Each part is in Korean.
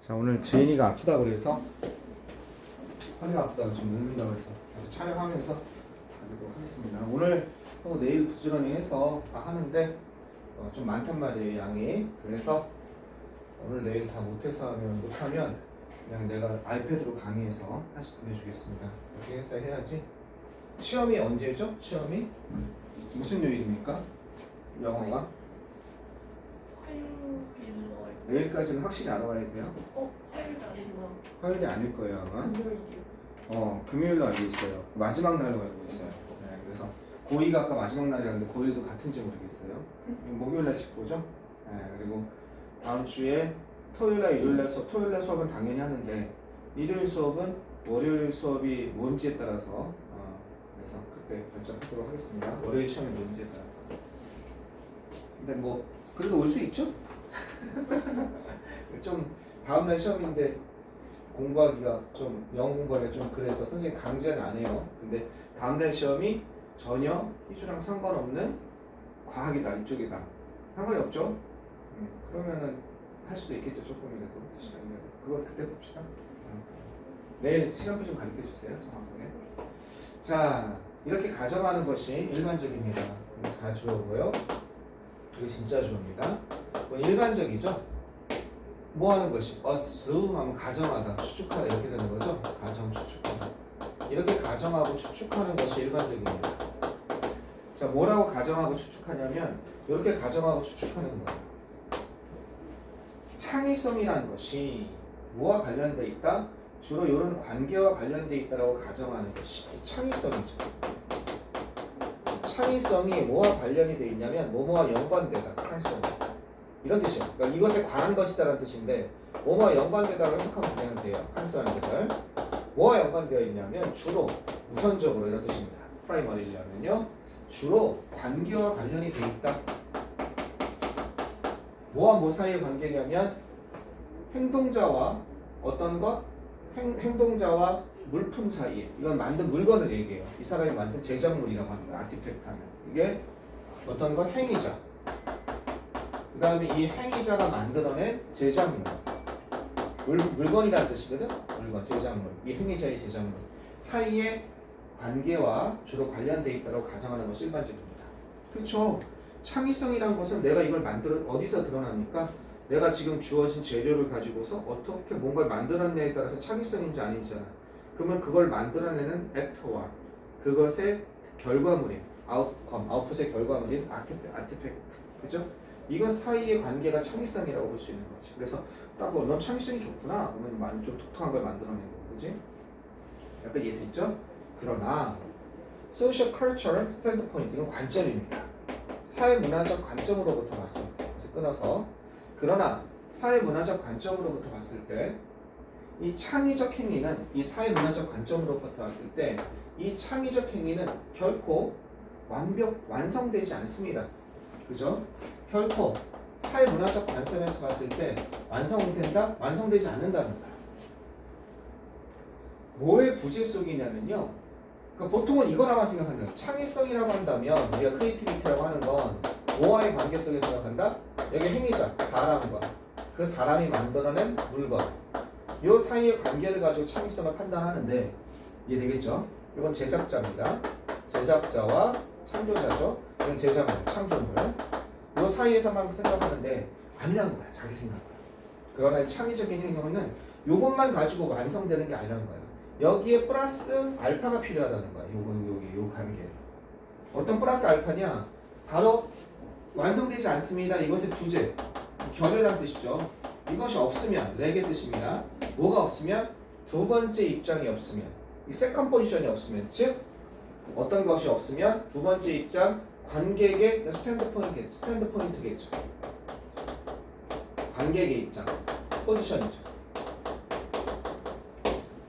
자, 오늘 지인이가 아프다 그래서 허리가 아프다고 좀 눕는다고 해서 촬영하면서 하도록 하겠습니다. 오늘 하고 내일 부지런히 해서 다 하는데 좀 많단 말이에요, 양이. 그래서 오늘 내일 다 못하면 그냥 내가 아이패드로 강의해서 다시 보내주겠습니다. 이렇게 해서 해야지. 시험이 언제죠? 시험이? 무슨 요일입니까? 영어가? 화요일로 내일까지는 확실히 알아와야 돼요. 화요일 아니구나. 화요일이 아닐 거예요, 아마. 금요일이요. 금요일로 알고 있어요. 마지막 날로 알고 있어요. 네, 그래서 고2가 아까 마지막 날이었는데 고1도 같은지 모르겠어요. 목요일 날 직보죠. 네, 그리고 다음 주에 토요일 날, 일요일 날 수업, 토요일 날 수업은 당연히 하는데 일요일 수업은 월요일 수업이 뭔지에 따라서 그래서 그때 결정하도록 하겠습니다. 월요일 시험이 뭔지에 따라서. 근데 뭐 그래도 올 수 있죠? 좀 다음날 시험인데 공부하기가 좀 영어 공부하기가 좀 그래서 선생님 강제는 안 해요. 근데 다음날 시험이 전혀 희주랑 상관없는 과학이다, 이쪽이다. 상관이 없죠? 그러면은 할 수도 있겠죠, 조금이라도 시간이라도. 그거 그때 봅시다. 내일 시간표 좀 가르쳐 주세요, 정확하게. 자, 이렇게 가정하는 것이 일반적입니다. 이거 다 주어고요. 이게 진짜 주어입니다. 일반적이죠? 뭐 하는 것이? assume 하면 가정하다, 추측하다 이렇게 되는 거죠? 가정, 추측하다. 이렇게 가정하고 추측하는 것이 일반적입니다. 자, 뭐라고 가정하고 추측하냐면 이렇게 가정하고 추측하는 거예요. 창의성이라는 것이 뭐와 관련되어 있다? 주로 이런 관계와 관련되어 있다라고 가정하는 것이 창의성이죠. 창의성이 뭐와 관련이 되어 있냐면 뭐뭐와 연관되다, 창의성. 이런 뜻이에요. 그러니까 이것에 관한 것이다라는 뜻인데 뭐뭐와 연관되다고 해석하면 그냥 돼요. 칸스하는 것을 뭐와 연관되어 있냐면 주로 우선적으로 이런 뜻입니다. 프라이머리를 하면요 주로 관계와 관련이 되어 있다. 뭐와 뭐 사이의 관계냐면 행동자와 어떤 것? 행동자와 물품 사이에 이건 만든 물건을 얘기해요. 이 사람이 만든 제작물이라고 하는 거예요. 아티팩트 하면 이게 어떤 것? 행위자. 그 다음에 이 행위자가 만들어낸 제작물 물건이라는 뜻이거든. 물건, 제작물. 이 행위자의 제작물 사이의 관계와 주로 관련되어 있다고 가정하는 것이 일반적입니다. 그렇죠? 창의성이라는 것은 내가 이걸 어디서 드러납니까? 내가 지금 주어진 재료를 가지고서 어떻게 뭔가를 만들었냐에 따라서 창의성인지 아니잖아. 그러면 그걸 만들어내는 액터와 그것의 결과물인 아웃풋의 결과물인 아티팩트, 그죠? 이것 사이의 관계가 창의성이라고 볼 수 있는 거지. 그래서 딱 넌 창의성이 좋구나. 그러면 좀 독특한 걸 만들어내는 거, 그지? 약간 이해됐죠? 그러나 social culture standpoint 이건 관점입니다. 사회문화적 관점으로부터 봤을 때, 그래서 끊어서 그러나 사회문화적 관점으로부터 봤을 때 이 창의적 행위는 이 사회문화적 관점으로부터 봤을 때 이 창의적 행위는 결코 완성되지 않습니다. 그죠? 결코 사회문화적 관점에서 봤을 때 완성된다? 완성되지 않는다는 거야. 뭐의 부재 속이냐면요. 그러니까 보통은 이거라만 생각한다. 창의성이라고 한다면 우리가 크리에이티비티라고 하는 건 뭐와의 관계 속에서 생각한다? 여기 행위자, 사람과 그 사람이 만들어낸 물건 요 사이의 관계를 가지고 창의성을 판단하는데 이해되겠죠? 이건 제작자입니다. 제작자와 창조자죠. 이건 제작물, 창조물 요 사이에서만 생각하는데 아니라는 거야. 자기 생각은. 그러나 창의적인 행동은 요것만 가지고 완성되는 게 아니라는 거야. 여기에 플러스 알파가 필요하다는 거야. 요 관계. 어떤 플러스 알파냐? 바로 완성되지 않습니다. 이것의 부재. 결여란 뜻이죠. 이것이 없으면 렉의 뜻입니다. 뭐가 없으면 두 번째 입장이 없으면 이 세컨 포지션이 없으면 즉 어떤 것이 없으면 두 번째 입장 관객의 스탠드 포인트겠죠. 관객의 입장 포지션이죠.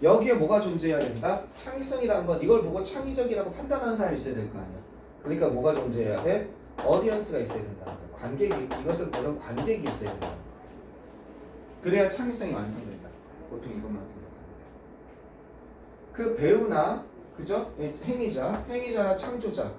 여기에 뭐가 존재해야 된다? 창의성이라는 건 이걸 보고 창의적이라고 판단하는 사람이 있어야 될 거 아니야. 그러니까 뭐가 존재해야 돼? 어디언스가 있어야 된다. 이것을 보는 관객이 있어야 된다. 그래야 창의성이 완성된다. 보통 이것만 생각하는데. 그 배우나 그죠? 행위자나 창조자,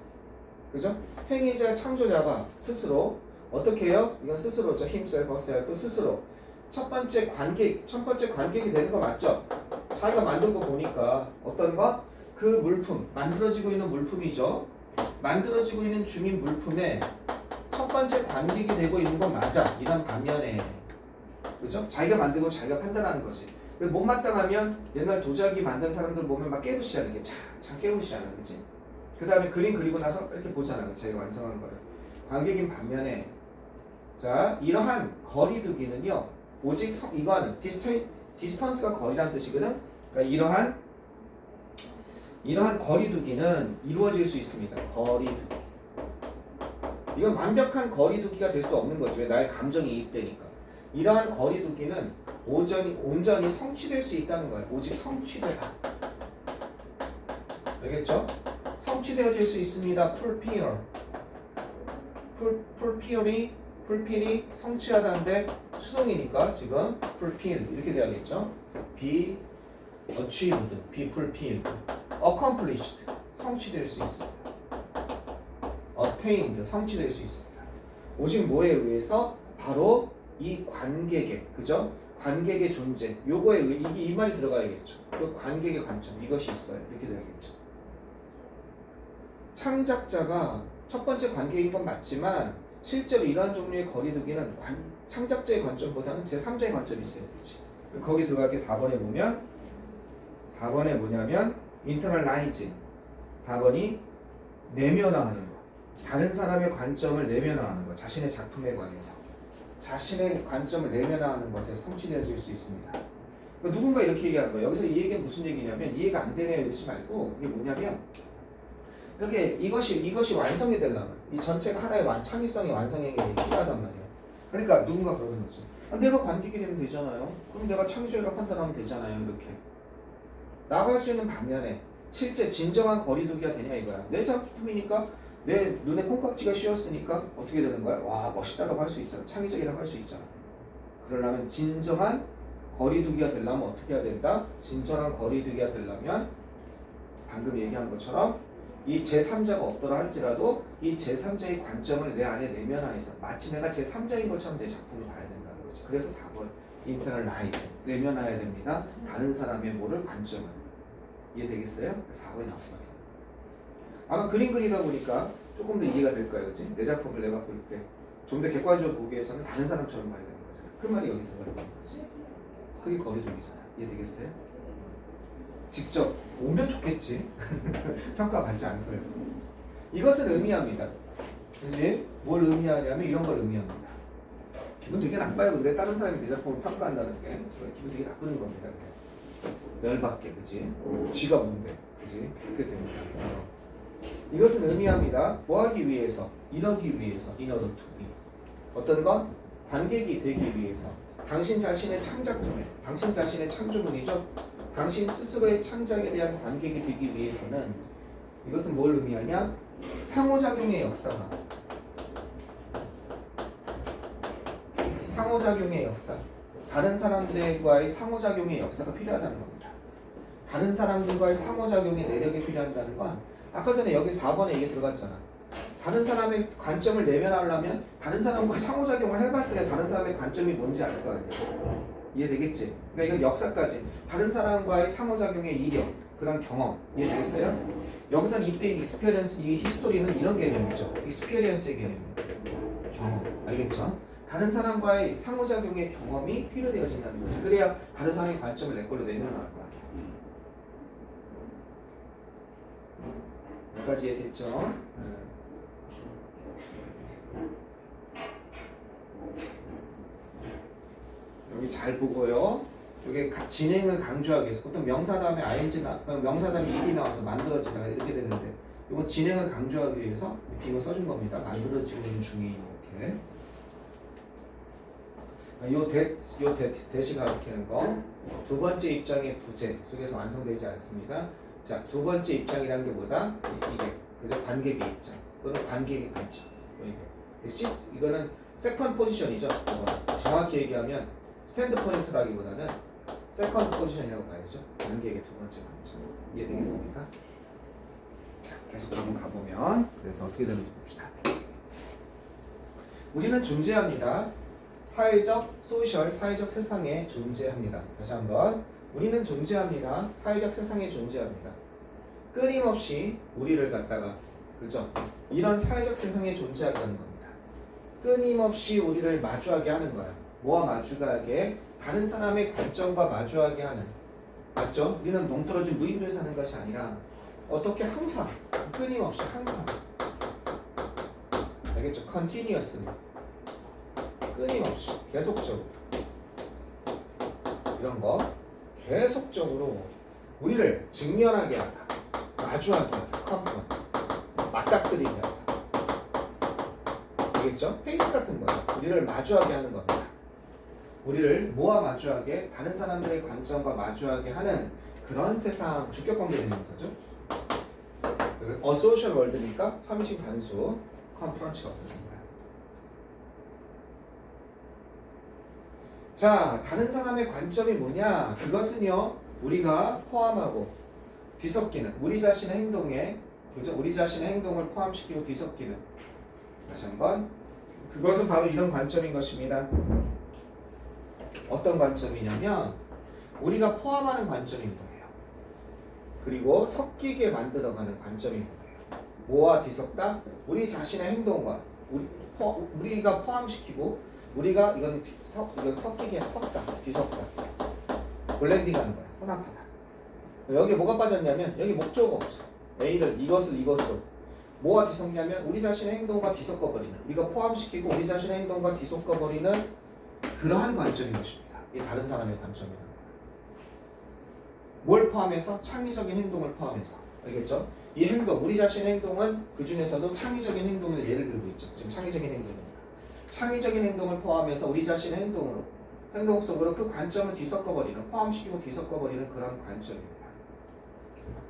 그죠? 행위자, 창조자가 스스로 어떻게 해요? 이건 스스로죠. 힘self, herself 스스로 첫 번째 관객이 되는 거 맞죠? 자기가 만든 거 보니까 어떤 거? 그 물품, 만들어지고 있는 물품이죠. 만들어지고 있는 중인 물품에 첫 번째 관객이 되고 있는 건 맞아. 이런 반면에, 그죠? 자기가 만들고 자기가 판단하는 거지. 못마땅하면 옛날 도자기 만든 사람들 보면 막 깨부시잖아. 이게 참 깨부시잖아, 그치? 그 다음에 그림 그리고 나서 이렇게 보잖아, 자기가 완성한 거를. 관객인 반면에, 자, 이러한 거리두기는요, 오직 이거는 디스턴스가 거리란 뜻이거든. 그러니까 이러한 거리두기는 이루어질 수 있습니다. 거리두기. 이건 완벽한 거리두기가 될 수 없는 거지. 왜? 나의 감정이 이입되니까. 이러한 거리두기는 온전히 성취될 수 있다는 거예요. 오직 성취되다. 알겠죠? 성취되어질 수 있습니다. 풀필이 성취하다는데 수동이니까 지금 fulfill 이렇게 돼야겠죠? be achieved, be fulfilled, accomplished 성취될 수 있습니다. attained 성취될 수 있습니다. 오직 뭐에 의해서? 바로 이 관객의, 그죠? 관객의 존재, 요거에 의해 이 말이 들어가야겠죠. 그 관객의 관점, 이것이 있어요. 이렇게 돼야겠죠. 창작자가 첫 번째 관객인 건 맞지만 실제로 이러한 종류의 거리두기는 창작자의 관점보다는 제3자의 관점이 있어야 되지. 거기 들어가게 4번에 보면 4번에 뭐냐면 internalize 4번이 내면화하는 거. 다른 사람의 관점을 내면화하는 거. 자신의 작품에 관해서 자신의 관점을 내면화하는 것에 성취되어질 수 있습니다. 그러니까 누군가 이렇게 얘기하는 거예요. 여기서 이 얘기는 무슨 얘기냐면 이해가 안 되네요 이러지 말고 이게 뭐냐면 이렇게 이것이 완성이 되려면 이 전체가 하나의 창의성의 완성이 필요하단 말이에요. 그러니까 누군가 그러는 거죠. 내가 관객이 되면 되잖아요. 그럼 내가 창의적이라고 판단하면 되잖아요. 이렇게 나갈 수 있는 반면에 실제 진정한 거리두기가 되냐 이거야. 내 작품이니까 내 눈에 콩깍지가 씌었으니까 어떻게 되는 거야? 와 멋있다라고 할 수 있잖아. 창의적이라고 할 수 있잖아. 그러려면 진정한 거리두기가 되려면 어떻게 해야 된다? 진정한 거리두기가 되려면 방금 얘기한 것처럼 이 제3자가 없더라 할지라도 이 제3자의 관점을 내 안에 내면화해서 마치 내가 제3자인 것처럼 내 작품을 봐야 된다는 거지. 그래서 4번 internalize 내면화해야 됩니다. 다른 사람의 뭐를 관점을. 이해되겠어요? 4번이 나올 수밖에 없어요. 아까 그림 그리다 보니까 조금 더 이해가 될 거예요. 그치? 내 작품을 내가 볼 때 좀 더 객관적으로 보기 위해서는 다른 사람처럼 봐야 되는 거잖아. 그 말이 여기 들어가는 거지. 그게 거리두기잖아. 이해되겠어요? 직접 오면 좋겠지. 평가받지 않더라도. 이것은 의미합니다. 그지? 뭘 의미하냐면 이런 걸 의미합니다. 기분 되게 나빠요. 근데 다른 사람이 내 작품을 평가한다는 게 기분 되게 나쁘는 겁니다. 열받게, 그지? 쥐가 뭔데, 그지? 그렇게 됩니다. 이것은 의미합니다. 뭐 하기 위해서? 이러기 위해서. in order to be. 어떤 것? 관객이 되기 위해서. 당신 자신의 창작품에, 당신 자신의 창조물이죠. 당신 스스로의 창작에 대한 관객이 되기 위해서는 이것은 뭘 의미하냐? 상호작용의 역사가 상호작용의 역사 다른 사람들과의 상호작용의 역사가 필요하다는 겁니다. 다른 사람들과의 상호작용의 내력이 필요하다는 건 아까 전에 여기 4번에 이게 들어갔잖아. 다른 사람의 관점을 내면하려면 다른 사람과 상호작용을 해봤어야 다른 사람의 관점이 뭔지 알 거 아니야. 이해되겠지? 그러니까 이건 역사까지 다른 사람과의 상호작용의 이력 그런 경험 이해되겠어요? 여기서는 이때 익스피리언스 이 히스토리는 이런 개념이죠. 익스피리언스의 개념입니다. 경험 알겠죠? 다른 사람과의 상호작용의 경험이 필요되어진다는 거죠. 그래야 다른 사람의 관점을 내 걸로 내면할 거 아니야. 여기까지 이해됐죠? 여기 잘 보고요. 여기 진행을 강조하기 위해서 보통 명사 다음에 ing 명사 다음에 일이 나와서 만들어지다가 이렇게 되는데 이건 진행을 강조하기 위해서 빙을 써준 겁니다. 만들어지고 있는 중에 이렇게 요 대시 가리키는 거 두 번째 입장의 부재 속에서 완성되지 않습니다. 자, 두 번째 입장이라는 게 뭐다? 이게 그죠? 관객의 입장 또는 관객의 관점 이거는 세컨드 포지션이죠. 정확히 얘기하면 스탠드 포인트라기보다는 세컨드 포지션이라고 봐야죠. 관객의 두 번째 관점 이해되겠습니까? 자, 계속 한번 가보면 그래서 어떻게 되는지 봅시다. 우리는 존재합니다. 사회적, 소셜, 사회적 세상에 존재합니다. 다시 한번. 우리는 존재합니다. 사회적 세상에 존재합니다. 끊임없이 우리를 갖다가, 그죠? 이런 사회적 세상에 존재하게 하는 겁니다. 끊임없이 우리를 마주하게 하는 거야. 뭐와 마주하게? 다른 사람의 관점과 마주하게 하는. 맞죠? 우리는 동떨어진 무인도에 사는 것이 아니라 어떻게 항상, 끊임없이 항상. 알겠죠? continuously. 끊임없이, 계속적으로. 이런 거 계속적으로 우리를 직면하게 하다. 마주하게 하다. confront. 맞닥뜨리게 하다. 알겠죠? 페이스 같은 거예요. 우리를 마주하게 하는 겁니다. 우리를 뭐와 마주하게? 다른 사람들의 관점과 마주하게 하는 그런 세상, 주격 관계 대명사죠. A social world니까 3인칭 단수 confront가 어떻습니다. 자, 다른 사람의 관점이 뭐냐? 그것은요, 우리가 포함하고 뒤섞이는 우리 자신의 행동에, 그죠? 우리 자신의 행동을 포함시키고 뒤섞이는. 다시 한번. 그것은 바로 이런 관점인 것입니다. 어떤 관점이냐면 우리가 포함하는 관점인 거예요. 그리고 섞이게 만들어가는 관점인 거예요. 뭐와 뒤섞다? 우리 자신의 행동과 우리가 포함시키고 우리가 이건 섞이게 섞다, 뒤섞다, 블렌딩하는 거야. 혼합하다. 여기 뭐가 빠졌냐면 여기 목적어 없어. A를 이것으로 뭐와 뒤섞냐면 우리 자신의 행동과 뒤섞어버리는, 우리가 포함시키고 우리 자신의 행동과 뒤섞어버리는 그러한 관점인 것입니다. 이 다른 사람의 관점이라는 거예요. 뭘 포함해서? 창의적인 행동을 포함해서. 알겠죠? 이 행동, 우리 자신의 행동은 그 중에서도 창의적인 행동을 예를 들고 있죠. 지금 창의적인 행동이니까. 창의적인 행동을 포함해서 우리 자신의 행동 속으로 그 관점을 뒤섞어버리는, 포함시키고 뒤섞어버리는 그런 관점입니다.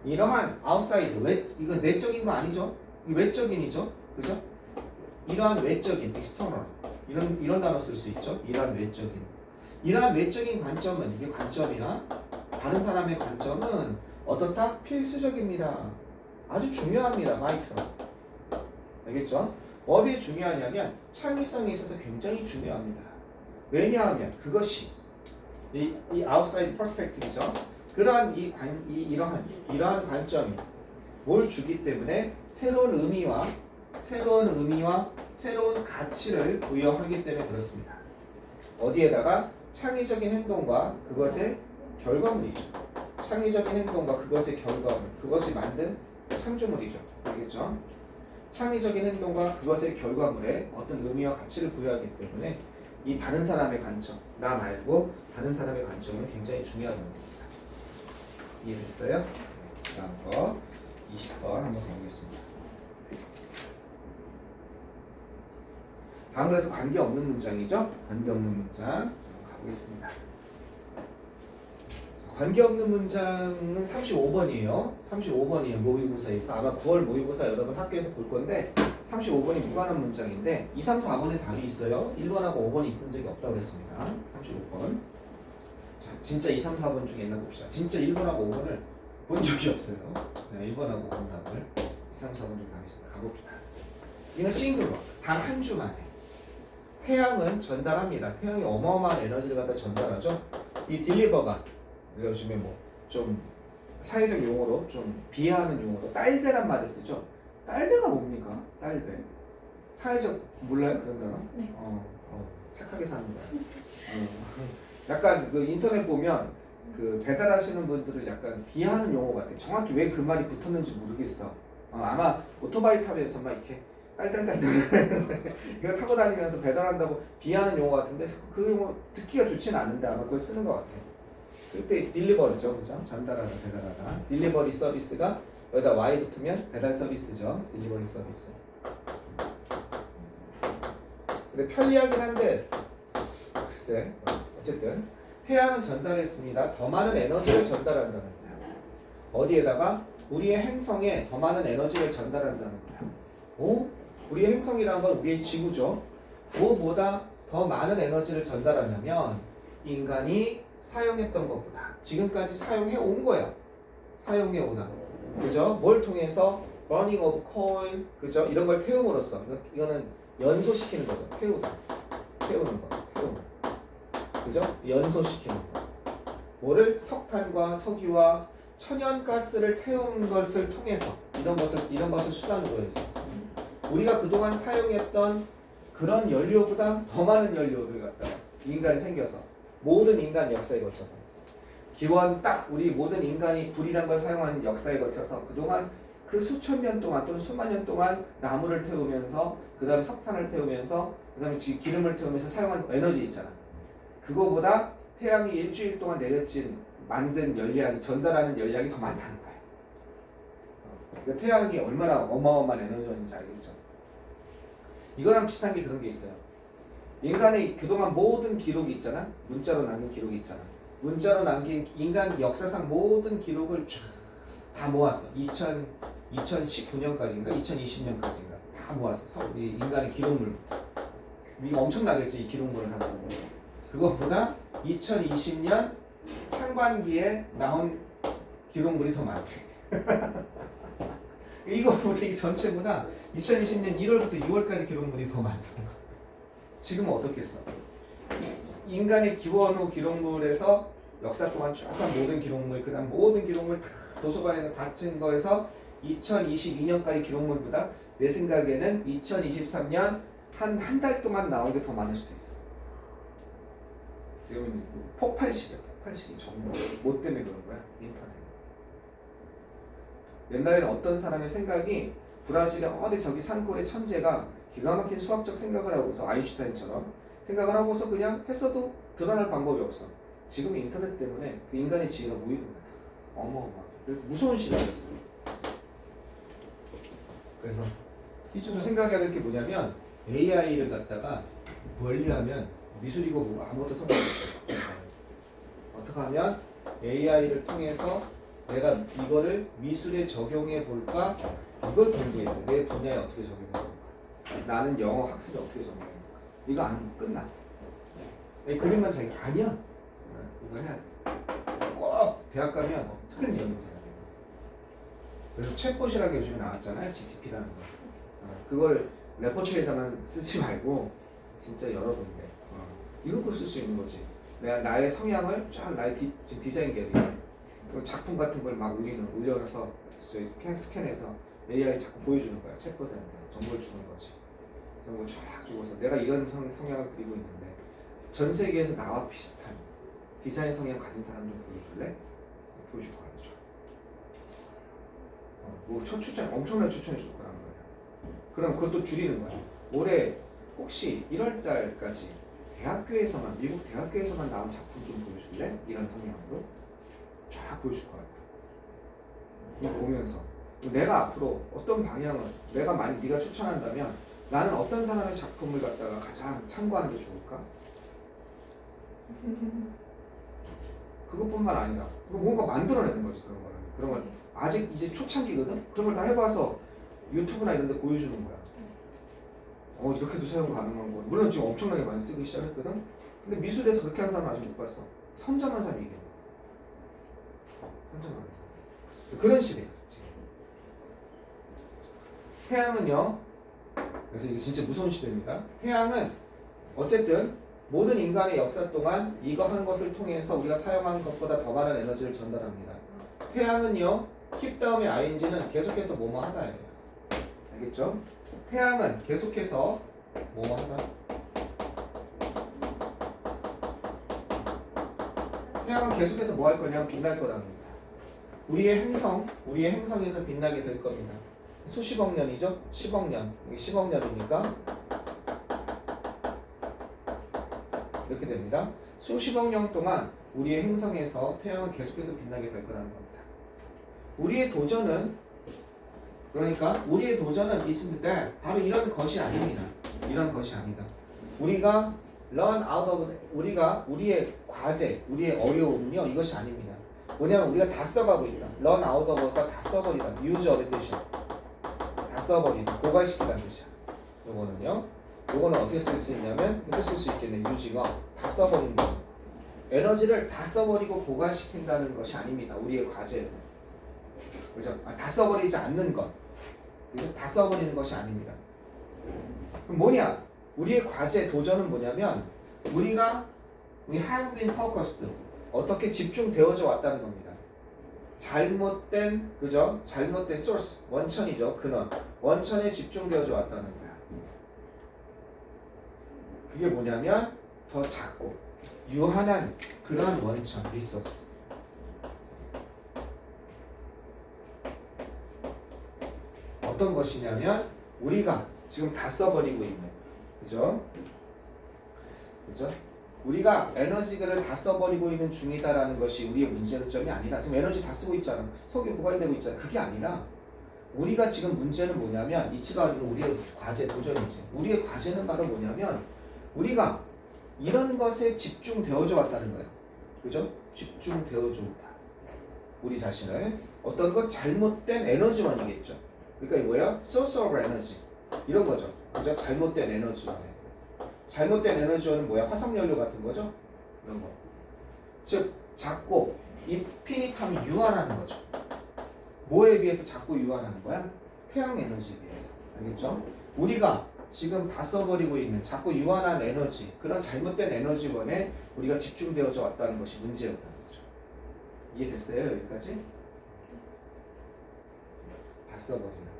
이러한 outside, 이건 내적인 거 아니죠? 이 외적인이죠? 그죠? 이러한 외적인, external, 이런 단어 쓸 수 있죠? 이러한 외적인 관점은, 이게 관점이나 다른 사람의 관점은 어떻다? 필수적입니다. 아주 중요합니다. 마이터. 알겠죠? 어디에 중요하냐면 창의성에 있어서 굉장히 중요합니다. 왜냐하면 그것이 이 outside perspective이죠. 그러한 이러한 관점이 뭘 주기 때문에 새로운 의미와 새로운 가치를 부여하기 때문에 그렇습니다. 어디에다가 창의적인 행동과 그것의 결과물이죠. 창의적인 행동과 그것의 결과물, 그것이 만든 창조물이죠. 알겠죠? 창의적인 행동과 그것의 결과물에 어떤 의미와 가치를 부여하기 때문에 이 다른 사람의 관점, 나 말고 다른 사람의 관점은 굉장히 중요하다는 겁니다. 이해됐어요? 다음 거 20번 한번 가보겠습니다. 다음 그래서 관계없는 문장이죠? 관계없는 문장. 자, 가보겠습니다. 관계없는 문장은 35번이에요. 35번이에요. 모의고사에서. 아마 9월 모의고사 여러분 학교에서 볼 건데 35번이 무관한 문장인데 2, 3, 4번에 답이 있어요. 1번하고 5번이 있은 적이 없다고 그랬습니다. 35번. 자, 진짜 2, 3, 4번 중에 있나 봅시다. 진짜 1번하고 5번을 본 적이 없어요. 네, 1번하고 5번 답을 2, 3, 4번 중 답이 있습니다. 가봅시다. 이건 싱글워. 단 한 주 만에. 태양은 전달합니다. 태양이 어마어마한 에너지를 갖다 전달하죠. 이 딜리버가 우리가 요즘에 뭐 좀 사회적 용어로 좀 비하하는 용어로 딸배란 말을 쓰죠. 딸배가 뭡니까? 딸배. 사회적 몰라요 그런 단어? 네. 착하게 삽니다. 약간 그 인터넷 보면 그 배달하시는 분들을 약간 비하하는 용어 같아. 정확히 왜 그 말이 붙었는지 모르겠어. 아마 오토바이 타면서 막 이렇게 딸딸딸 이거 타고 다니면서 배달한다고 비하하는 용어 같은데 그 용어 듣기가 좋지는 않은데 아마 그걸 쓰는 것 같아. 그때 딜리버리죠, 그죠? 전달하다, 배달하다. 딜리버리 서비스가 여기다 Y 붙으면 배달 서비스죠. 딜리버리 서비스. 근데 편리하긴 한데 글쎄 어쨌든 태양은 전달했습니다. 더 많은 에너지를 전달한다는 거예요. 어디에다가? 우리의 행성에 더 많은 에너지를 전달한다는 거예요. 우리의 행성이라는 건 우리의 지구죠. 무엇보다 더 많은 에너지를 전달하냐면 인간이 사용했던 것보다 지금까지 사용해 온 거야. 사용해 오나. 그죠? 뭘 통해서 burning of coal, 그죠? 이런 걸 태움으로써 이거는 연소시키는 거죠. 태우는 거. 태우는 거. 그죠? 연소시키는 거. 뭐를 석탄과 석유와 천연가스를 태운 것을 통해서 이런 것을 수단으로 해서 우리가 그동안 사용했던 그런 연료보다 더 많은 연료를 갖다가 인간이 생겨서 모든 인간 역사에 걸쳐서 기원 딱 우리 모든 인간이 불이란 걸 사용한 역사에 걸쳐서 그동안 그 수천 년 동안 또는 수만 년 동안 나무를 태우면서 그 다음에 석탄을 태우면서 그 다음에 기름을 태우면서 사용한 에너지 있잖아. 그거보다 태양이 일주일 동안 내려진 만든 연량이 전달하는 연량이 더 많다는 거야. 그러니까 태양이 얼마나 어마어마한 에너지인지 알겠죠? 이거랑 비슷한 게 그런 게 있어요. 인간의 그동안 모든 기록이 있잖아. 문자로 남긴 기록이 있잖아. 문자로 남긴 인간 역사상 모든 기록을 쫙 다 모았어. 2019년까지인가 2020년까지인가 다 모았어. 우리 인간의 기록물부터. 이거 엄청나겠지, 이 기록물을 하면. 그것보다 2020년 상반기에 나온 기록물이 더 많대. 이거보다 이 전체보다 2020년 1월부터 6월까지 기록물이 더 많다는 거. 지금은 어떻겠어? 인간의 기원 후 기록물에서 역사 동안 쭉 한 모든 기록물, 그다음 모든 기록물 다 도서관에 갇힌 거에서 2022년까지 기록물보다 내 생각에는 2023년 한 달 동안 나온 게 더 많을 수도 있어. 지금 폭발식이야, 폭발식이 정말 뭐 때문에 그런 거야? 인터넷. 옛날에는 어떤 사람의 생각이 브라질의 어디 저기 산골의 천재가 기가 막힌 수학적 생각을 하고서 아인슈타인처럼 생각을 하고서 그냥 했어도 드러날 방법이 없어. 지금 인터넷 때문에 그 인간의 지혜가 모이는 거야. 어마어마. 그래서 무서운 시대였어. 그래서 희주도 생각해야 될 게 뭐냐면 AI를 갖다가 원리하면 미술이고 뭐고 아무것도 상관없어. 어떻게 하면 AI를 통해서 내가 이거를 미술에 적용해 볼까? 이걸 공부해야 돼. 내 분야에 어떻게 적용해 볼까? 나는 영어 학습에 어떻게 적용해 볼까? 이거 안 끝나. 이 그림만 자기가 아니야. 이거 해야 돼. 꼭 대학 가면 특별히 연구해야 돼. 그래서 챗봇이라는 게 요즘에 나왔잖아요. GTP라는 거. 그걸 레포트에다만 쓰지 말고 진짜 여러 군데 이거 쓸 수 있는 거지. 내가 나의 성향을 쫙 나의 지금 디자인 계획 작품 같은 걸 막 올려서 스캔해서 AI 자꾸 보여주는 거야. 챗봇한테 정보를 주는 거지. 정보 쫙 주고서 내가 이런 성향을 그리고 있는데 전 세계에서 나와 비슷한 디자인 성향 가진 사람 좀 보여줄래? 보여줄 거야. 뭐 엄청나게 추천해 줄 거란 말이야. 그럼 그것도 줄이는 거야. 올해 혹시 1월 달까지 대학교에서만 미국 대학교에서만 나온 작품 좀 보여줄래? 이런 성향으로 쫙 보여줄 거야. 이거 보면서 내가 앞으로 어떤 방향을 네가 추천한다면 나는 어떤 사람의 작품을 갖다가 가장 참고하는 게 좋을까? 그것뿐만 아니라 뭔가 만들어내는 거지. 그런 걸 아직 이제 초창기거든. 그런 걸 다 해봐서 유튜브나 이런 데 보여주는 거야. 이렇게도 사용 가능한 거. 물론 지금 엄청나게 많이 쓰기 시작했거든. 근데 미술에서 그렇게 하는 사람 아직 못 봤어. 선점한 사람이 이게. 선점한 사람. 그런 시대야 지금. 태양은요. 그래서 이게 진짜 무서운 시대입니다. 태양은 어쨌든 모든 인간의 역사 동안 이거 한 것을 통해서 우리가 사용한 것보다 더 많은 에너지를 전달합니다. 태양은요. keep 다음에 ing는 계속해서 뭐뭐 하다예요. 알겠죠? 태양은 계속해서 뭐뭐 하다. 태양은 계속해서 뭐 할 거냐면 빛날 거랍니다. 우리의 행성에서 빛나게 될 겁니다. 수십억 년이죠? 10억 년. 이게 10억 년이니까 이렇게 됩니다. 수십억 년 동안 우리의 행성에서 태양은 계속해서 빛나게 될 거라는 겁니다. 우리의 도전은 있을 때 바로 이런 것이 아닙니다. 이런 것이 아니다. 우리가 learn out of 우리의 과제, 우리의 어려움은요 이것이 아닙니다. 뭐냐면 우리가 다 써가고 있다. learn out of가 다 써버리다. use of 뜻이야. 다 써버리다. 고갈시키다는 뜻이야. 요거는 어떻게 쓸 수 있냐면 이렇게 쓸 수 있겠네. using어 다 써버린다. 에너지를 다 써버리고 고갈시킨다는 것이 아닙니다. 우리의 과제는. 그죠? 다 써버리지 않는 것. 다 써버리는 것이 아닙니다. 그럼 뭐냐? 우리의 과제, 도전은 뭐냐면 우리가 We have been focused. 어떻게 집중되어져 왔다는 겁니다. 잘못된, 그죠? 잘못된 source, 원천이죠. 근원. 원천에 집중되어져 왔다는 거야. 그게 뭐냐면 더 작고 유한한 그런 원천, resource. 어떤 것이냐면 우리가 지금 다 써버리고 있는, 그죠? 그죠? 우리가 에너지를 다 써버리고 있는 중이다라는 것이 우리의 문제점이 아니라, 지금 에너지 다 쓰고 있잖아. 석유 고갈되고 있잖아. 그게 아니라 우리가 지금 문제는 뭐냐면, 이치가 아니고 우리의 과제, 도전이지. 우리의 과제는 바로 뭐냐면 우리가 이런 것에 집중되어져 왔다는 거예요. 그죠? 집중되어져 왔다. 우리 자신을 어떤 것 잘못된 에너지원이겠죠. 그러니까 이 뭐야? source of energy. 이런 거죠. 그죠? 잘못된 에너지원. 잘못된 에너지원은 뭐야? 화석연료 같은 거죠? 이런 거. 즉, 작고 인피니텀이 유한하는 거죠. 뭐에 비해서 작고 유한하는 거야? 태양 에너지에 비해서. 알겠죠? 우리가 지금 다 써버리고 있는 작고 유한한 에너지, 그런 잘못된 에너지원에 우리가 집중되어져 왔다는 것이 문제였다는 거죠. 이해됐어요? 여기까지? 다 써버리는.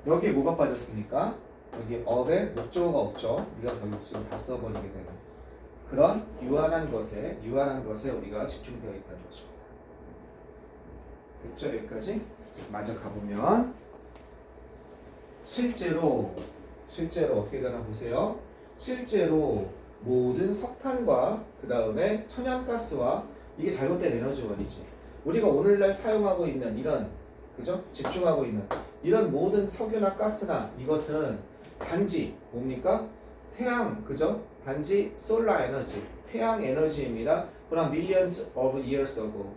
여기에 뭐가 빠졌습니까? 여기 업에 목적어가 없죠. 우리가 결국 지금 다 써버리게 되는 그런 유한한 것에 우리가 집중되어 있다는 것입니다. 됐죠? 여기까지? 마저 가보면 실제로 어떻게 되나 보세요. 실제로 모든 석탄과 그 다음에 천연가스와 이게 잘못된 에너지원이지. 우리가 오늘날 사용하고 있는 이런, 그죠? 집중하고 있는 이런 모든 석유나 가스나 이것은 단지 뭡니까? 태양, 그죠? 단지 솔라 에너지, 태양 에너지입니다. 그럼 millions of years ago.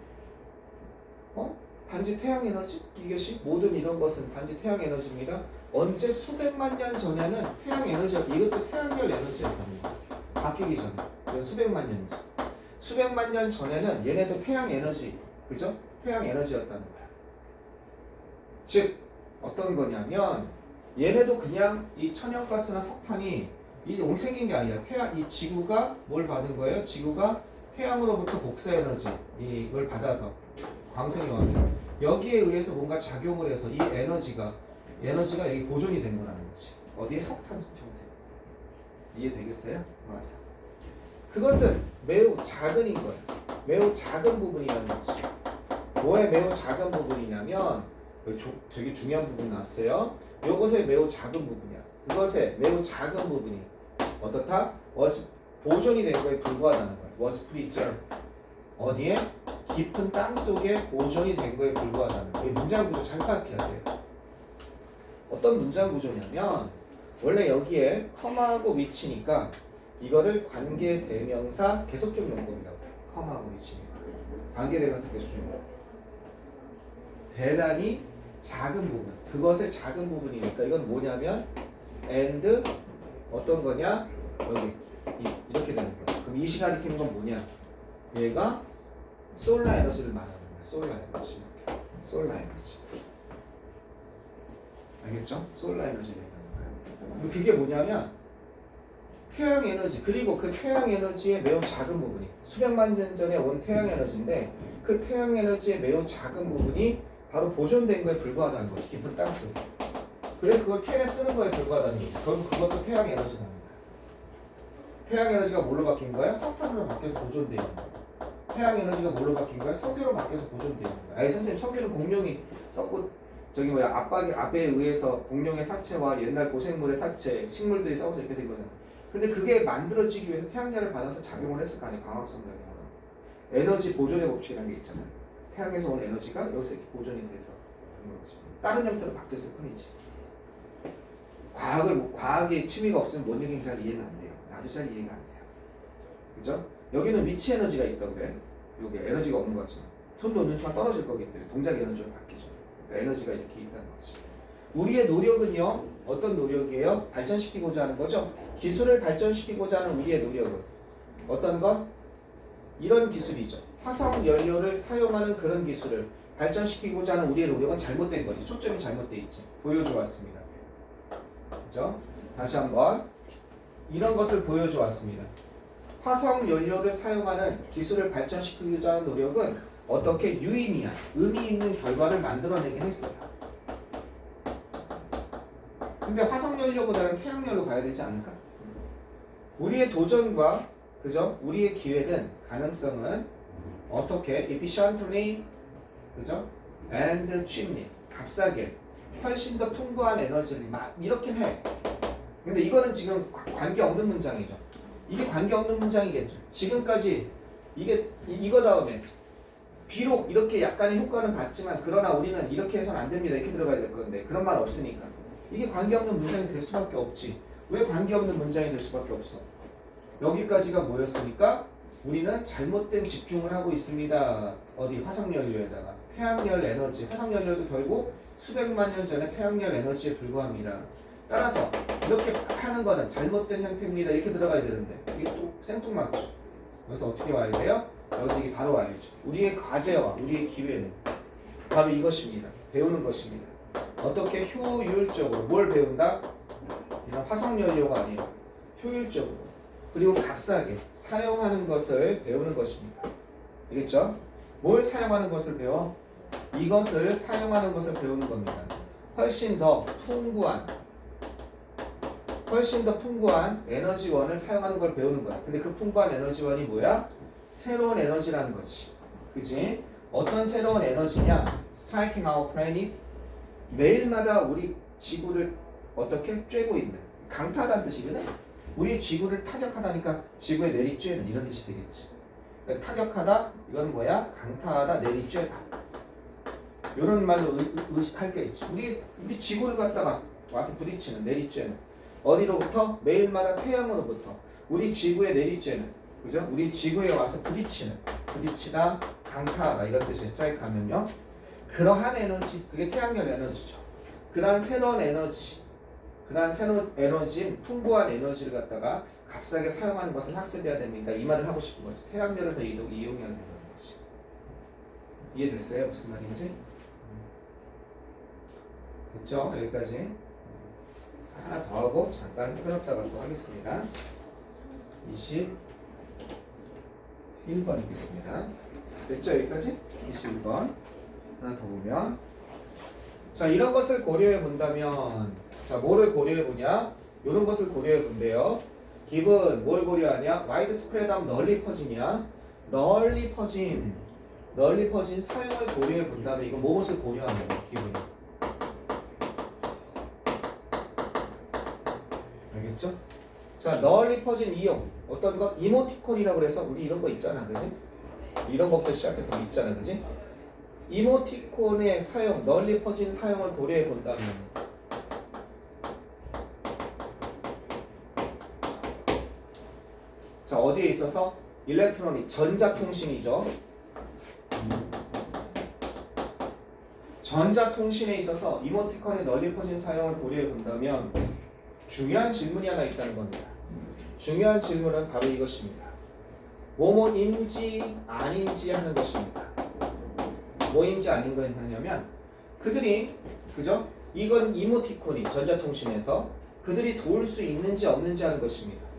단지 태양 에너지? 이것이 모든 이런 것은 단지 태양 에너지입니다. 언제 수백만 년 전에는 태양 에너지였다. 이것도 태양열 에너지였답니다. 바뀌기 전에. 그래서 수백만 년이죠. 수백만 년 전에는 얘네도 태양 에너지, 그죠? 태양 에너지였다는 거야. 즉 어떤 거냐면 얘네도 그냥 이 천연가스나 석탄이 이 생긴 게 아니라 이 지구가 뭘 받은 거예요? 지구가 태양으로부터 복사 에너지 이걸 받아서 광선이 와면 여기에 의해서 뭔가 작용을 해서 이 에너지가 여기 보존이 된 거라는 거지. 어디에? 석탄 형태. 이해되겠어요? 알았어. 그것은 매우 작은 인 거예요. 매우 작은 부분이라는 거지. 뭐에 매우 작은 부분이냐면 되게 중요한 부분 나왔어요. 요것의 매우 작은 부분이야. 그것의 매우 작은 부분이 어떻다? 보존이 된 거에 불과하다는 거야. was preserved. 어디에? 깊은 땅 속에 보존이 된 거에 불과하다는 거야. 이 문장 구조 잘 파악해야 돼요. 어떤 문장 구조냐면 원래 여기에 컴하고 위치니까 이거를 관계 대명사 계속적 용법이라고 해요. 컴하고 위치니까 관계 대명사 계속적 용법. 대단히 작은 부분, 그것의 작은 부분이니까 이건 뭐냐면 and 어떤 거냐? 여기 이렇게 되는 거야. 그럼 이 시간이 키는 건 뭐냐? 얘가 솔라 에너지를 말하는 거야. 솔라 에너지. 솔라 에너지. 알겠죠? 솔라 에너지를 얘기하는 거야. 그리고 그게 뭐냐면 태양 에너지, 그리고 그 태양 에너지의 매우 작은 부분이 수백만 년 전에 온 태양 에너지인데 그 태양 에너지의 매우 작은 부분이 바로 보존된 거에 불과하다는 거지. 깊은 땅속에. 그래서 그걸 캔에 쓰는 거에 불과하다는 거지. 결국 그것도 태양 에너지라는 거야. 태양 에너지가 뭘로 바뀐 거야? 석탄으로 바뀌어서 보존되어 있는 거야. 태양 에너지가 뭘로 바뀐 거야? 석유로 바뀌어서 보존되어 있는 거야. 아니 선생님, 석유는 공룡이 썩고 압에 의해서 공룡의 사체와 옛날 고생물의 사체, 식물들이 썩어서 이렇게 된 거잖아. 근데 그게 만들어지기 위해서 태양열을 받아서 작용을 했을 거 아니야. 광합성 작용으로. 에너지 보존의 법칙이라는 게 있잖아. 태양에서 온 에너지가 여기서 이렇게 보존이 돼서 그런 거지. 다른 형태로 바뀌었을 뿐이지. 과학에 취미가 없으면 뭔 얘기인지 잘 이해는 안 돼요. 나도 잘 이해가 안 돼요. 그죠? 여기는 위치 에너지가 있다고 그래. 여기 에너지가 없는 거지만 손 놓는 순간 떨어질 거기 때문에 동작 에너지로 바뀌죠. 그러니까 에너지가 이렇게 있다는 거지. 우리의 노력은요, 어떤 노력이에요? 발전시키고자 하는 거죠. 기술을 발전시키고자 하는 우리의 노력은 어떤 것? 이런 기술이죠. 화석 연료를 사용하는 그런 기술을 발전시키고자 하는 우리의 노력은 잘못된 거지. 초점이 잘못돼 있지. 보여줘 왔습니다. 그죠? 다시 한번 이런 것을 보여줘 왔습니다. 화석 연료를 사용하는 기술을 발전시키고자 하는 노력은 어떻게 유의미한 의미 있는 결과를 만들어내긴 했어요. 근데 화석 연료보다는 태양 연료 가야 되지 않을까? 우리의 도전과 그죠? 우리의 기회는 가능성은 어떻게 efficiently 그죠? and cheaply 값싸게 훨씬 더 풍부한 에너지를 막 이렇게 해. 근데 이거는 지금 관계 없는 문장이죠. 이게 관계 없는 문장이겠죠. 지금까지 이거 다음에 비록 이렇게 약간의 효과는 봤지만 그러나 우리는 이렇게 해서는 안 됩니다. 이렇게 들어가야 될 건데 그런 말 없으니까 이게 관계 없는 문장이 될 수밖에 없지. 왜 관계 없는 문장이 될 수밖에 없어? 여기까지가 뭐였으니까 우리는 잘못된 집중을 하고 있습니다. 어디 화석연료에다가 태양열 에너지, 화석연료도 결국 수백만 년 전에 태양열 에너지에 불과합니다. 따라서 이렇게 하는 거는 잘못된 형태입니다. 이렇게 들어가야 되는데 이게 또 생뚱맞죠. 그래서 어떻게 와야 돼요? 여기서 이게 바로 와야죠. 우리의 과제와 우리의 기회는 바로 이것입니다. 배우는 것입니다. 어떻게 효율적으로 뭘 배운다? 이런 화석연료가 아니라 효율적으로 그리고 값싸게 사용하는 것을 배우는 것입니다. 알겠죠? 뭘 사용하는 것을 배워? 이것을 사용하는 것을 배우는 겁니다. 훨씬 더 풍부한 에너지원을 사용하는 걸 배우는 거야. 근데 그 풍부한 에너지원이 뭐야? 새로운 에너지라는 거지. 그지? 어떤 새로운 에너지냐? Striking our planet. 매일마다 우리 지구를 어떻게 쬐고 있는 강타하다는 뜻이거든. 우리 지구를 타격하다니까 지구에 내리쬐는 이런 뜻이 되겠지. 그러니까 타격하다 이건 뭐야? 강타하다 내리쬐다. 이런 말로 의식할 게 있지. 우리 지구를 갖다가 와서 부딪히는 내리쬐는 어디로부터? 매일마다 태양으로부터 우리 지구에 내리쬐는 그죠? 우리 지구에 와서 부딪히다 강타하다 이런 뜻이 스트라이크 하면요. 그러한 에너지 그게 태양열 에너지죠. 그러한 새로운 에너지인 풍부한 에너지를 갖다가 값싸게 사용하는 것을 학습해야 됩니다. 이 말을 하고 싶은 거지. 태양열을 더 이용해야 된다는 거지. 이해됐어요? 무슨 말인지? 됐죠? 여기까지. 하나 더 하고 잠깐 끊었다가 또 하겠습니다. 21번 읽겠습니다. 됐죠? 여기까지? 21번. 하나 더 보면 자 이런 것을 고려해 본다면 자 뭐를 고려해 보냐? 이런 것을 고려해 본대요. 기본 뭘 고려하냐? 와이드 스프레드하면 널리 퍼지냐? 널리 퍼진 사용을 고려해 본다면 이거 무엇을 고려하는 거야? 기본이 알겠죠? 자 널리 퍼진 이용 어떤 것? 이모티콘이라고 그래서 우리 이런 거 있잖아 그지? 이런 것부터 시작해서 있잖아 그지? 이모티콘의 사용, 널리 퍼진 사용을 고려해 본다면 자 어디에 있어서? 일렉트로닉, 전자통신이죠. 전자통신에 있어서 이모티콘의 널리 퍼진 사용을 고려해 본다면 중요한 질문이 하나 있다는 겁니다. 중요한 질문은 바로 이것입니다. 뭐뭐인지 아닌지 하는 것입니다. 뭐인지 아닌 거 하냐면 그들이 그죠? 이건 이모티콘이 전자통신에서 그들이 도울 수 있는지 없는지 하는 것입니다.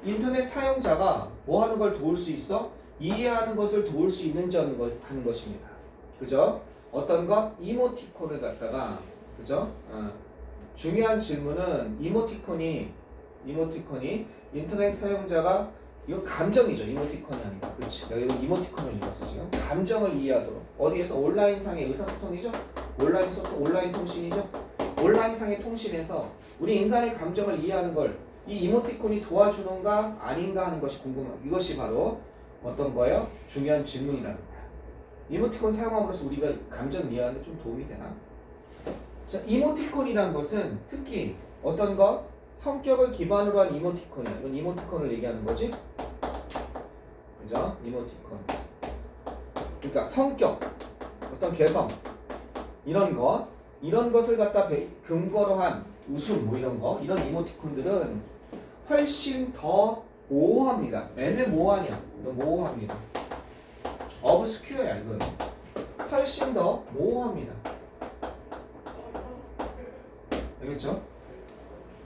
인터넷 사용자가 뭐 하는 걸 도울 수 있어? 이해하는 것을 도울 수 있는지 하는 것입니다. 그죠? 어떤 것? 이모티콘을 갖다가 그죠? 중요한 질문은 이모티콘이 인터넷 사용자가 이거 감정이죠. 이모티콘이 아니고 그렇지. 내가 이거 이모티콘을 읽었어 지금. 감정을 이해하도록 어디에서 온라인상의 의사소통이죠. 온라인 통신이죠. 온라인상의 통신에서 우리 인간의 감정을 이해하는 걸 이 이모티콘이 도와주는가 아닌가 하는 것이 궁금한 이것이 바로 어떤 거예요? 중요한 질문이라는 거야. 이모티콘 사용함으로써 우리가 감정 이해하는 데 좀 도움이 되나? 자, 이모티콘이라는 것은 특히 어떤 것? 성격을 기반으로 한 이모티콘이야. 이건 이모티콘을 얘기하는 거지? 그죠? 이모티콘. 그러니까 성격, 어떤 개성, 이런 것을 갖다 근거로 한 웃음, 뭐 이런 거, 이런 이모티콘들은 훨씬 더 모호합니다. 애매모호하냐? 모호합니다. obscure야, 이거는. 훨씬 더 모호합니다. 알겠죠?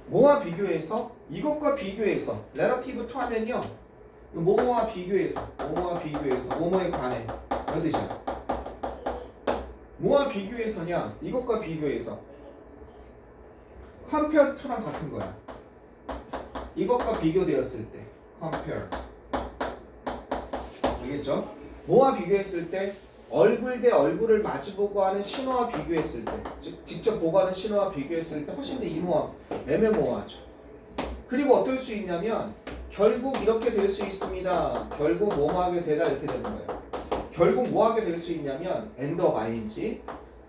뭐와 비교해서 이것과 비교해서 relative to 하면요. 뭐뭐와 비교해서 뭐뭐에 관해 이런 뜻이야. 뭐와 비교해서냐? 이것과 비교해서 compare to랑 같은 거야. 이것과 비교되었을 때 compare. 알겠죠? 뭐와 비교했을 때 얼굴 대 얼굴을 마주보고 하는 신호와 비교했을 때, 즉 직접 보고 하는 신호와 비교했을 때 훨씬 더 애매모호하죠. 그리고 어떨 수 있냐면 결국 이렇게 될 수 있습니다. 결국 뭐하게 되다 이렇게 되는 거예요. 결국 뭐하게 될 수 있냐면 end of ing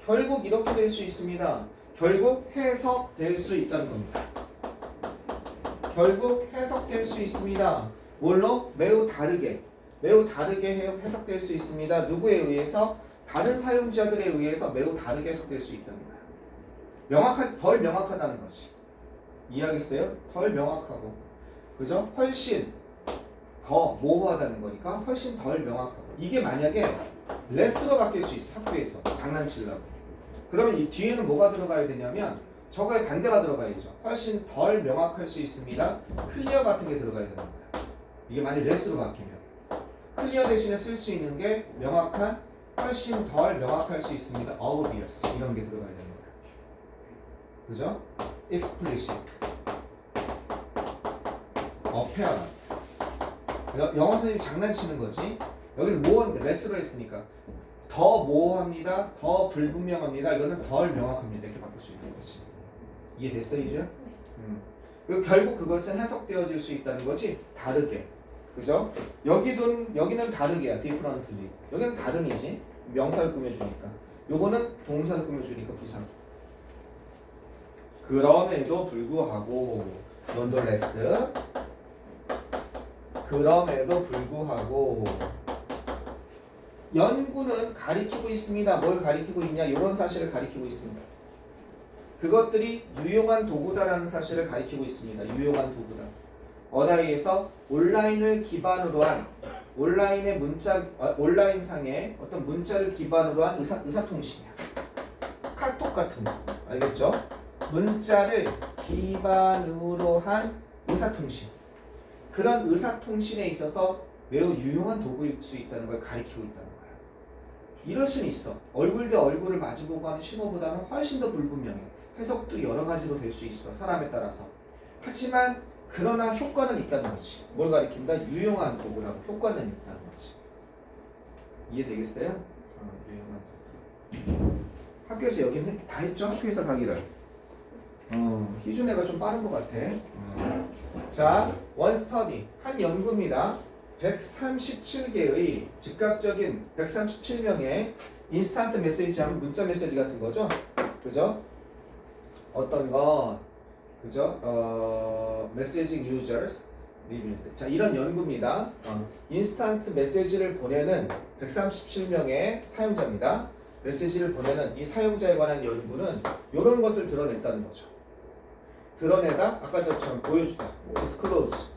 결국 이렇게 될 수 있습니다. 결국 해석될 수 있다는 겁니다. 결국 해석될 수 있습니다. 뭘로? 매우 다르게 해석될 수 있습니다. 누구에 의해서? 다른 사용자들에 의해서 매우 다르게 해석될 수 있다는 거예요. 덜 명확하다는 거지. 이해하겠어요? 덜 명확하고, 그죠? 훨씬 더 모호하다는 거니까 훨씬 덜 명확하고. 이게 만약에 less로 바뀔 수 있어. 학교에서 장난치려고. 그러면 이 뒤에는 뭐가 들어가야 되냐면 저거의 반대가 들어가야죠. 훨씬 덜 명확할 수 있습니다. 클리어 같은 게 들어가야 되는 거야. 이게 만약 less로 바뀌면 클리어 대신에 쓸 수 있는 게 명확한, 훨씬 덜 명확할 수 있습니다. obvious 이런 게 들어가야 되는 거야. 그죠? explicit, apparent. 영어 선생님이 장난치는 거지. 여기는 모호한데 less로 했으니까 더 모호합니다. 더 불분명합니다. 이거는 덜 명확합니다. 이렇게 바꿀 수 있는 거지. 이해됐어 이제? 그리고 결국 그것은 해석되어질 수 있다는 거지. 다르게. 그죠? 여기는 다르게야. differently. 여기는 다른이지. 명사를 꾸며주니까. 요거는 동사를 꾸며주니까 부사. 그럼에도 불구하고 연구는 가리키고 있습니다. 뭘 가리키고 있냐? 이런 사실을 가리키고 있습니다. 그것들이 유용한 도구다라는 사실을 가리키고 있습니다. 유용한 도구다. 어다이에서 온라인을 기반으로 한 온라인상의 어떤 문자를 기반으로 한 의사통신이야. 카톡 같은 거. 알겠죠? 문자를 기반으로 한 의사통신. 그런 의사통신에 있어서 매우 유용한 도구일 수 있다는 걸 가리키고 있다는 거야. 이럴 수는 있어. 얼굴 대 얼굴을 마주보고 하는 신호보다는 훨씬 더 불분명해. 해석도 여러 가지로 될 수 있어. 사람에 따라서. 하지만 그러나 효과는 있다는 거지. 뭘 가리킨다? 유용한 도구라고. 효과는 있다는 거지. 이해되겠어요? 유용한 도구. 학교에서 여기는 다 했죠? 학교에서 강의를. 희준애가 좀 빠른 것 같아. 자, 원 스터디. 한 연구입니다. 137개의 즉각적인 137명의 인스턴트 메시지 하면 문자 메시지 같은 거죠. 그죠? 어떤 거, 그죠? 메시징 유저스 리뷰. 자, 이런 연구입니다. 인스턴트 메시지를 보내는 137명의 사용자입니다. 메시지를 보내는 이 사용자에 관한 연구는 이런 것을 드러냈다는 거죠. 드러내다, 아까 저처럼 보여주다, disclose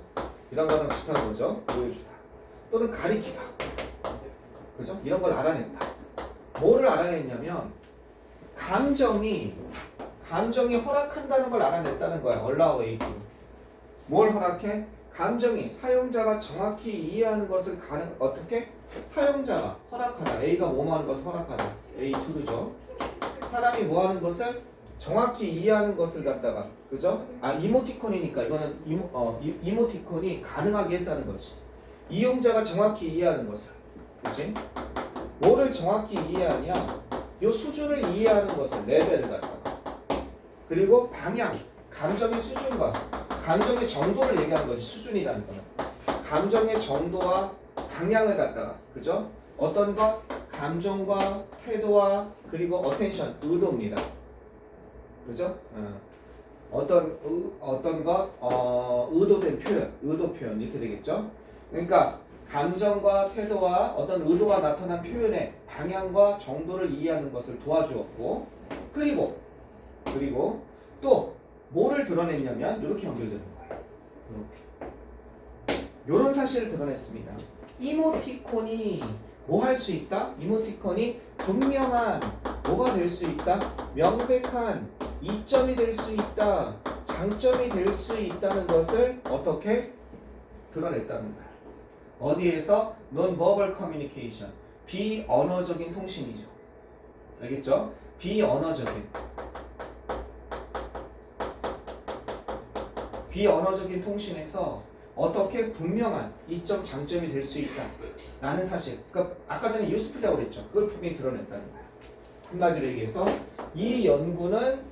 이런 거랑 비슷한 거죠. 보여주다 또는 가리키다, 그죠? 이런 걸 알아냈다. 뭐를 알아냈냐면 감정이 허락한다는 걸 알아냈다는 거야. allow a to. 뭘 허락해? 감정이 사용자가 정확히 이해하는 것을 어떻게? 사용자가 허락하다. A가 뭐 하는 것을 허락하다. A to죠. 사람이 뭐 하는 것을 정확히 이해하는 것을 갖다가, 그죠? 이모티콘이니까 이거는 이모티콘이 가능하게 했다는 거지. 이용자가 정확히 이해하는 것을, 그지? 뭐를 정확히 이해하냐? 요 수준을 이해하는 것을, 레벨을 갖다가. 그리고 방향, 감정의 수준과 감정의 정도를 얘기하는 거지. 수준이라는 거는 감정의 정도와 방향을 갖다가, 그죠? 어떤 것, 감정과 태도와 그리고 어텐션, 의도입니다. 그죠? 어떤 것, 의도된 표현, 의도 표현 이렇게 되겠죠? 그러니까 감정과 태도와 어떤 의도가 나타난 표현의 방향과 정도를 이해하는 것을 도와주었고, 그리고 또 뭐를 드러냈냐면 이렇게 연결되는 거예요. 이렇게. 이런 사실을 드러냈습니다. 이모티콘이 뭐 할 수 있다? 이모티콘이 분명한 뭐가 될 수 있다? 명백한 이점이 될 수 있다. 장점이 될 수 있다는 것을 어떻게 드러냈다는 거야. 어디에서? Non-verbal communication. 비언어적인 통신이죠. 알겠죠? 비언어적인 통신에서 어떻게 분명한 이점 장점이 될 수 있다 라는 사실. 그러니까 아까 전에 useful이라고 그랬죠. 그걸 분명히 드러냈다는 거야. 한마디로 얘기해서 이 연구는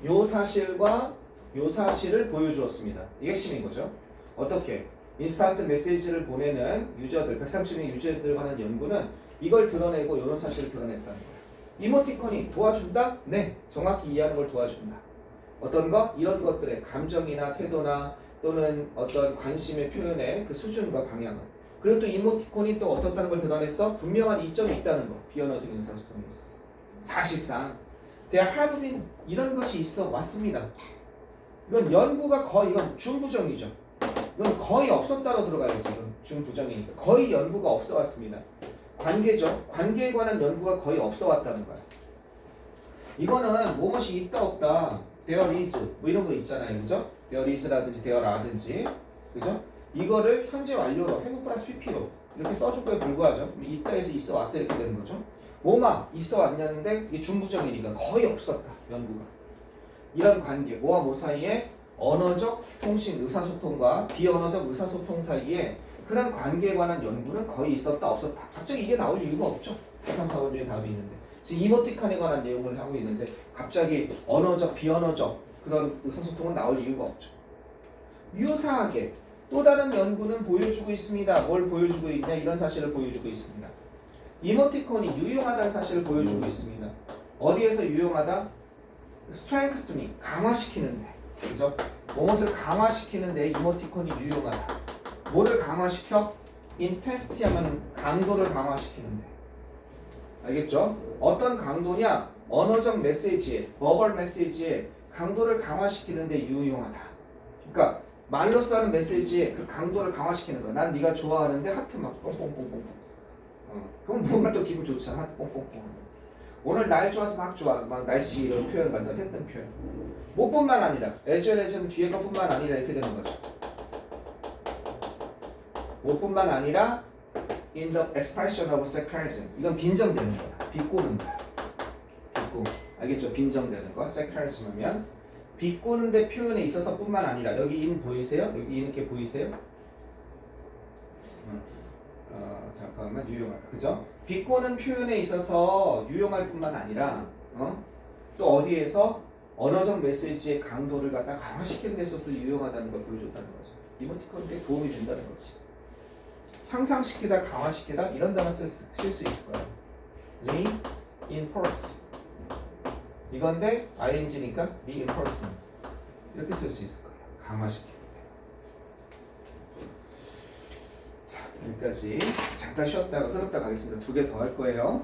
요 사실과 요 사실을 보여주었습니다. 이게 핵심인 거죠. 어떻게? 인스턴트 메시지를 보내는 유저들, 130명 유저들 관한 연구는 이걸 드러내고 이런 사실을 드러냈다는 거예요. 이모티콘이 도와준다? 네, 정확히 이해하는 걸 도와준다. 어떤 거? 이런 것들의 감정이나 태도나 또는 어떤 관심의 표현의 그 수준과 방향을. 그리고 또 이모티콘이 또 어떻다는 걸 드러냈어? 분명한 이점이 있다는 거. 비언어적인 의사소통에 있어서. 사실상 there have been 이런 것이 있어 왔습니다. 이건 연구가 거의 이건 중부정이죠. 이건 거의 없었다로 들어가야지. 이건 중부정이니까 거의 연구가 없어 왔습니다. 관계죠. 관계에 관한 연구가 거의 없어 왔다는 거야. 이거는 무엇이 있다 없다. there is 뭐 이런 거 있잖아요. 그죠? there is라든지 there are든지 그죠? 이거를 현재 완료로 have 플러스 pp로 이렇게 써줄 거에 불과하죠. 있다에서 있어 왔다 이렇게 되는 거죠. 뭐만 있어 왔냐는데 이게 중부정이니까 거의 없었다. 연구가. 이런 관계 뭐와 뭐 사이에 언어적 통신 의사소통과 비언어적 의사소통 사이에 그런 관계에 관한 연구는 거의 있었다 없었다. 갑자기 이게 나올 이유가 없죠. 3, 4번 중에 답이 있는데 지금 이모티콘에 관한 내용을 하고 있는데 갑자기 언어적 비언어적 그런 의사소통은 나올 이유가 없죠. 유사하게 또 다른 연구는 보여주고 있습니다. 뭘 보여주고 있냐? 이런 사실을 보여주고 있습니다. 이모티콘이 유용하다는 사실을 보여주고 있습니다. 어디에서 유용하다? strengthening, 강화시키는데. 그죠? 무엇을 강화시키는데 이모티콘이 유용하다. 뭐를 강화시켜? intensity 하면 강도를 강화시키는데. 알겠죠? 어떤 강도냐? 언어적 메시지에, verbal 메시지에 강도를 강화시키는데 유용하다. 그러니까 말로써 하는 메시지에 그 강도를 강화시키는 거야. 난 네가 좋아하는데 하트 막 뽕뽕뽕뽕. 그럼 뭔가 또 기분 좋잖아. 하트 뽕뽕뽕. 오늘 날 좋아서 막 좋아. 막 날씨 이런 표현 같은 했던 표현. 뭐뿐만 아니라 as well as는 뒤에 것뿐만 아니라 이렇게 되는 거죠. 뭐뿐만 아니라 in the expression of sarcasm. 이건 빈정되는 거야. 비꼬는 거야. 비꼬. 알겠죠? 빈정되는 거. sarcasm 하면 비꼬는데 표현에 있어서뿐만 아니라 여기 in 보이세요? 여기 in 이렇게 보이세요? 잠깐만 유용할 그죠? 비꼬는 표현에 있어서 유용할 뿐만 아니라 또 어디에서 언어적 메시지의 강도를 갖다 강화시키는 데 있어서 유용하다는 걸 보여줬다는 거죠. 이모티콘에 도움이 된다는 거지. 향상시키다, 강화시키다 이런 단어 쓸 수 있을 거예요. reinforce 이건데 ing니까 reinforce 이렇게 쓸 수 있을 거예요. 강화시키다. 자, 여기까지 잠깐 쉬었다가 끊었다 가겠습니다. 2개 더 할 거예요.